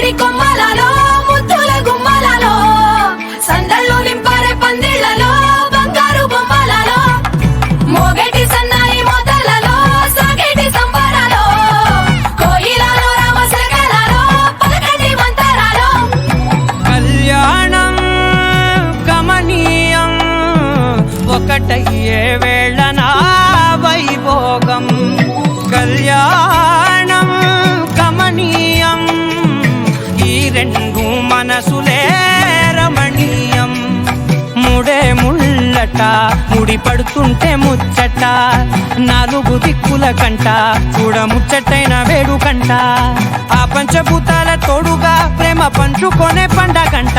మామిడి కొమ్మలలో ముద్దుల గుమ్మలలో సందళ్ళు నింపారే పందిళ్లలో బంగారు బొమ్మలలో మోగేటి సన్నాయి మోతలలో సాగేటి సంబరాలో కోయిలలో రామశకలలో పలకటి మంతరాలో కళ్యాణం గమనీయం ఒకటయ్యే వేళ నా వైభోగం కళ్యాణం గమనీయం ఈ రెండు మనసులే రమణీయం ముడే ముళ్ళట ముడి పడుతుంటే ముచ్చట నాలుగు దిక్కుల కంట చూడ ముచ్చటైన వేడుకంట ఆ పంచభూతాల తోడుగా ప్రేమ పంచుకొనే పండగంట